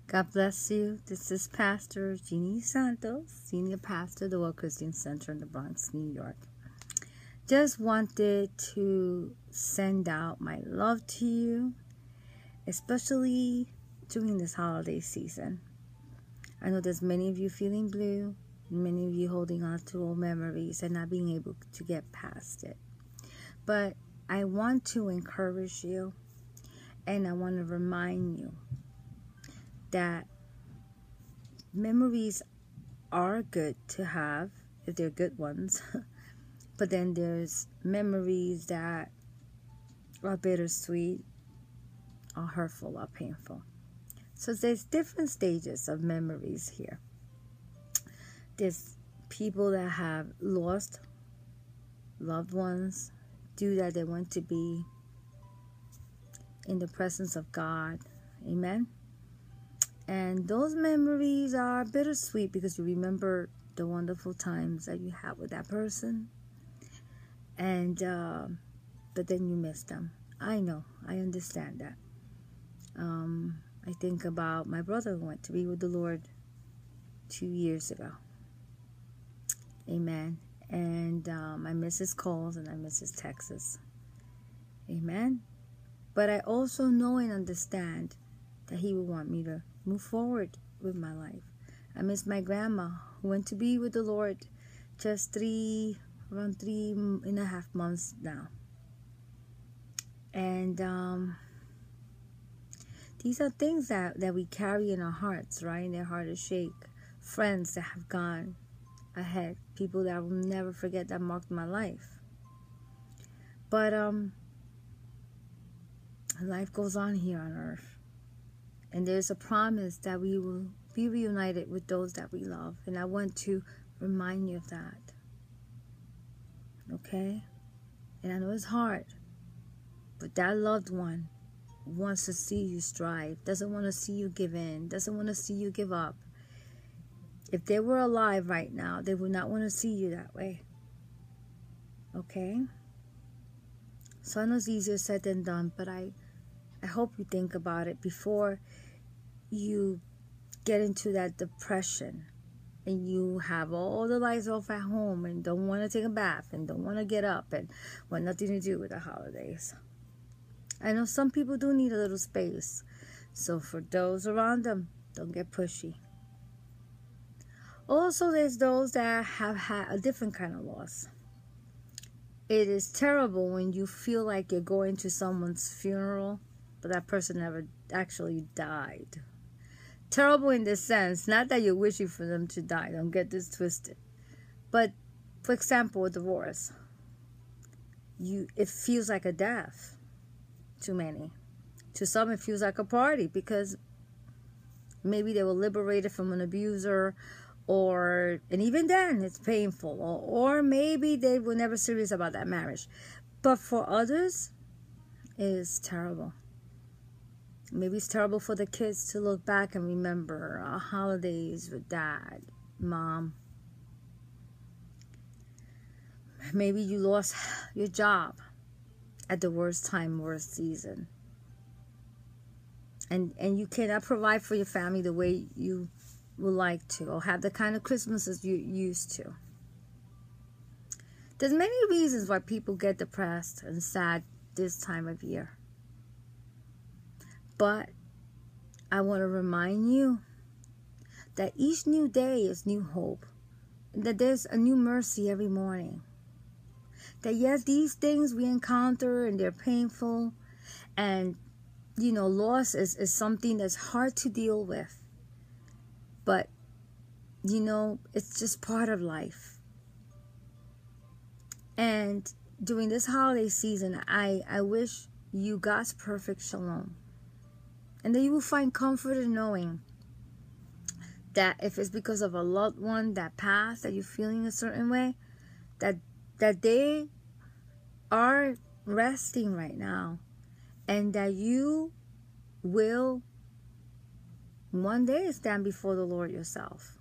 God bless you. This is Pastor Genie Santos, Senior Pastor of the World Christian Center in the Bronx, New York. Just wanted to send out my love to you, especially during this holiday season. I know there's many of you feeling blue, many of you holding on to old memories and not being able to get past it. But I want to encourage you, and I want to remind you that memories are good to have if they're good ones. But then there's memories that are bittersweet, are hurtful, or painful. So there's different stages of memories here. There's people that have lost loved ones due that they want to be in the presence of God. Amen. And those memories are bittersweet because you remember the wonderful times that you had with that person. And, but then you miss them. I know. I understand that. I think about my brother who went to be with the Lord 2 years ago. Amen. And I miss his calls and I miss his texts. Amen. But I also know and understand that he would want me to move forward with my life. I miss my grandma who went to be with the Lord just around 3.5 months now. And these are things that we carry in our hearts, right? And their heart is shake. Friends that have gone ahead. People that I will never forget that marked my life. But life goes on here on earth. And there's a promise that we will be reunited with those that we love. And I want to remind you of that. Okay? And I know it's hard. But that loved one wants to see you strive. Doesn't want to see you give in. Doesn't want to see you give up. If they were alive right now, they would not want to see you that way. Okay? So I know it's easier said than done. But I hope you think about it before you get into that depression and you have all the lights off at home and don't want to take a bath and don't want to get up and want nothing to do with the holidays. I know some people do need a little space. So for those around them, don't get pushy. Also, there's those that have had a different kind of loss. It is terrible when you feel like you're going to someone's funeral, but that person never actually died. Terrible in this sense, not that you're wishing for them to die, don't get this twisted. But, for example, a divorce. It feels like a death to many. To some, it feels like a party because maybe they were liberated from an abuser, and even then, it's painful. Or maybe they were never serious about that marriage. But for others, it is terrible. Maybe it's terrible for the kids to look back and remember holidays with dad, mom. Maybe you lost your job at the worst time, worst season. And you cannot provide for your family the way you would like to, or have the kind of Christmases you used to. There's many reasons why people get depressed and sad this time of year. But I want to remind you that each new day is new hope. That there's a new mercy every morning. That yes, these things we encounter and they're painful. And, loss is something that's hard to deal with. But, it's just part of life. And during this holiday season, I wish you God's perfect shalom. And that you will find comfort in knowing that if it's because of a loved one that passed, that you're feeling a certain way, that they are resting right now. And that you will one day stand before the Lord yourself.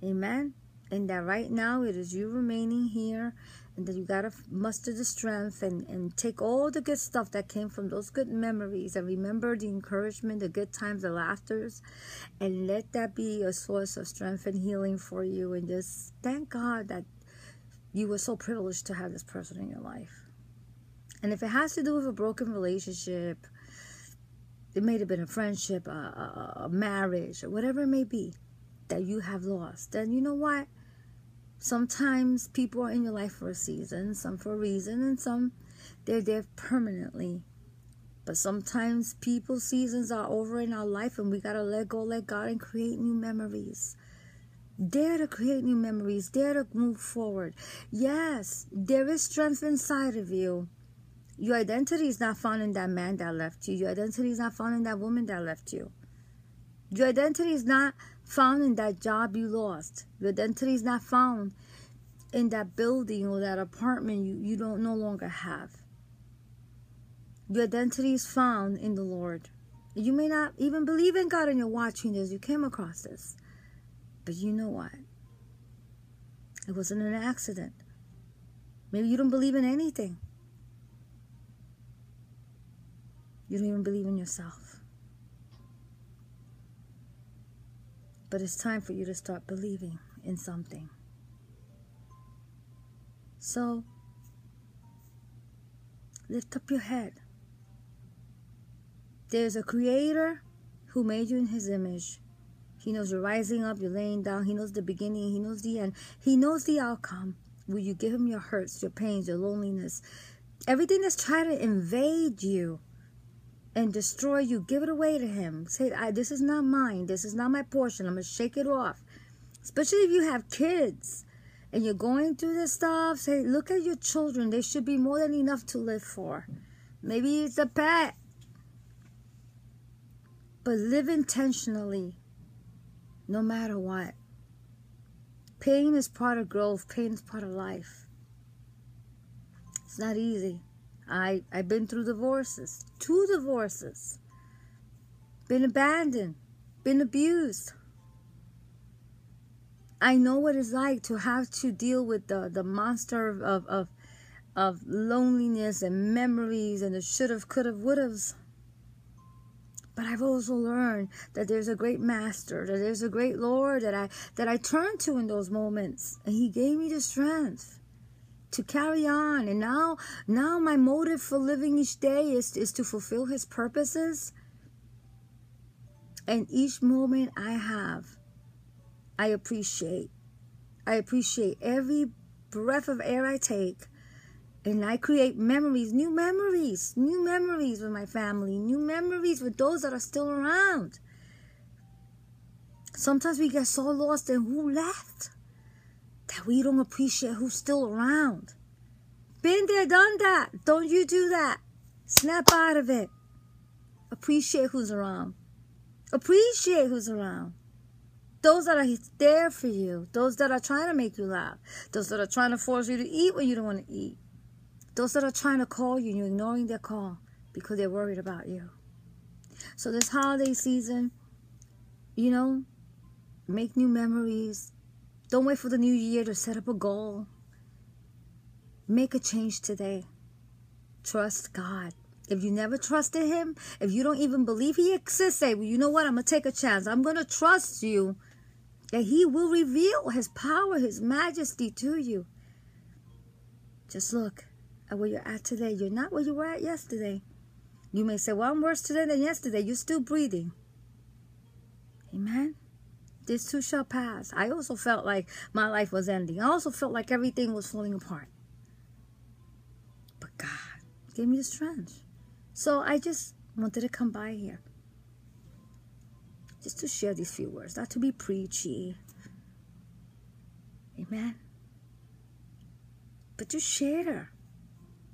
Amen? And that right now it is you remaining here And then you got to muster the strength and take all the good stuff that came from those good memories and remember the encouragement, the good times, the laughters, and let that be a source of strength and healing for you. And just thank God that you were so privileged to have this person in your life. And if it has to do with a broken relationship, it may have been a friendship, a marriage, or whatever it may be that you have lost, then you know what? Sometimes people are in your life for a season, some for a reason, and some they're there permanently. But sometimes people's seasons are over in our life and we got to let go, let God, and create new memories. Dare to create new memories. Dare to move forward. Yes, there is strength inside of you. Your identity is not found in that man that left you. Your identity is not found in that woman that left you. Your identity is not found in that job you lost. Your identity is not found in that building or that apartment you don't no longer have. Your identity is found in the Lord. You may not even believe in God and you're watching this. You came across this. But you know what? It wasn't an accident. Maybe you don't believe in anything. You don't even believe in yourself. But it's time for you to start believing in something. So, lift up your head. There's a creator who made you in his image. He knows you're rising up, you're laying down. He knows the beginning, he knows the end. He knows the outcome. Will you give him your hurts, your pains, your loneliness? Everything that's trying to invade you and destroy you, give it away to him. Say, this is not mine. This is not my portion. I'm going to shake it off. Especially if you have kids and you're going through this stuff. Say, look at your children. They should be more than enough to live for. Maybe it's a pet. But live intentionally, no matter what. Pain is part of growth. Pain is part of life. It's not easy. I've been through divorces. 2 divorces. Been abandoned. Been abused. I know what it's like to have to deal with the monster of loneliness and memories and the should've, could've, would'ves. But I've also learned that there's a great master, that there's a great Lord that I turn to in those moments. And he gave me the strength to carry on. And now my motive for living each day is to fulfill his purposes. And each moment I have, I appreciate every breath of air I take. And I create memories, new memories with my family, new memories with those that are still around. Sometimes we get so lost in who left that we don't appreciate who's still around. Been there, done that. Don't you do that. Snap out of it. Appreciate who's around. Appreciate who's around. Those that are there for you. Those that are trying to make you laugh. Those that are trying to force you to eat when you don't want to eat. Those that are trying to call you and you're ignoring their call because they're worried about you. So this holiday season, make new memories. Don't wait for the new year to set up a goal. Make a change today. Trust God. If you never trusted him, if you don't even believe he exists, say, well, you know what? I'm going to take a chance. I'm going to trust you that he will reveal his power, his majesty to you. Just look at where you're at today. You're not where you were at yesterday. You may say, well, I'm worse today than yesterday. You're still breathing. Amen. This too shall pass. I also felt like my life was ending. I also felt like everything was falling apart. But God gave me the strength. So I just wanted to come by here. Just to share these few words. Not to be preachy. Amen. But to share.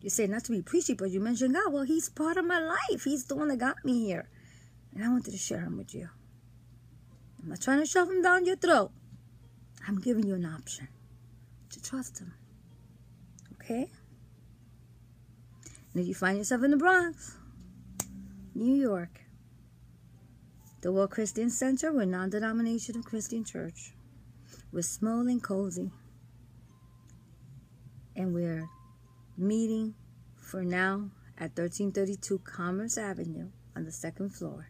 You say not to be preachy, but you mentioned God. Well, he's part of my life. He's the one that got me here. And I wanted to share him with you. I'm not trying to shove him down your throat. I'm giving you an option to trust him. Okay? And if you find yourself in the Bronx, New York, the World Christian Center, we're a non-denominational Christian church. We're small and cozy. And we're meeting for now at 1332 Commerce Avenue on the second floor,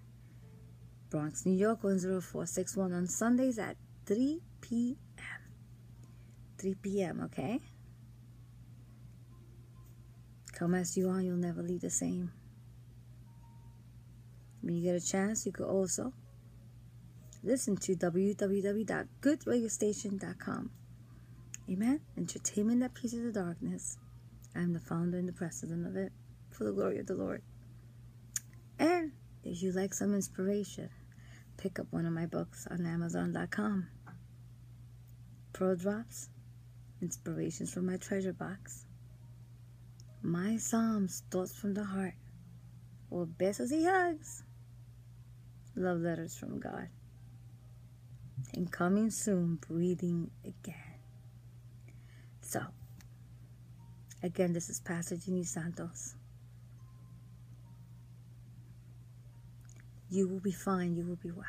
Bronx, New York 10461, on Sundays at 3 p.m. 3 p.m., okay? Come as you are, you'll never leave the same. When you get a chance, you could also listen to www.goodradiostation.com. Amen? Entertainment that pleases the darkness. I'm the founder and the president of it, for the glory of the Lord. And if you like some inspiration, pick up one of my books on Amazon.com. Pearl Drops, Inspirations from My Treasure Box. My Psalms, Thoughts from the Heart. Or Besos y Hugs, Love Letters from God. And coming soon, Breathing Again. So, again, this is Pastor Genie Santos. You will be fine. You will be well.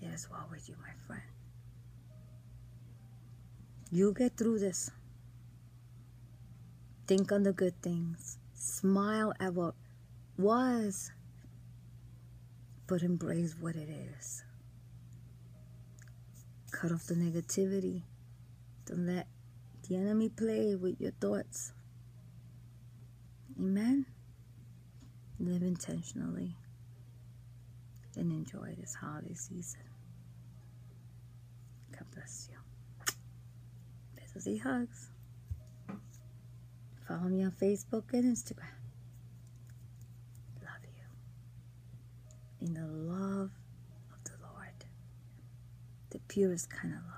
It is well with you, my friend. You'll get through this. Think on the good things. Smile at what was, but embrace what it is. Cut off the negativity. Don't let the enemy play with your thoughts. Amen? Live intentionally and enjoy this holiday season. God bless you. Besos y Hugs. Follow me on Facebook and Instagram. Love you. In the love of the Lord. The purest kind of love.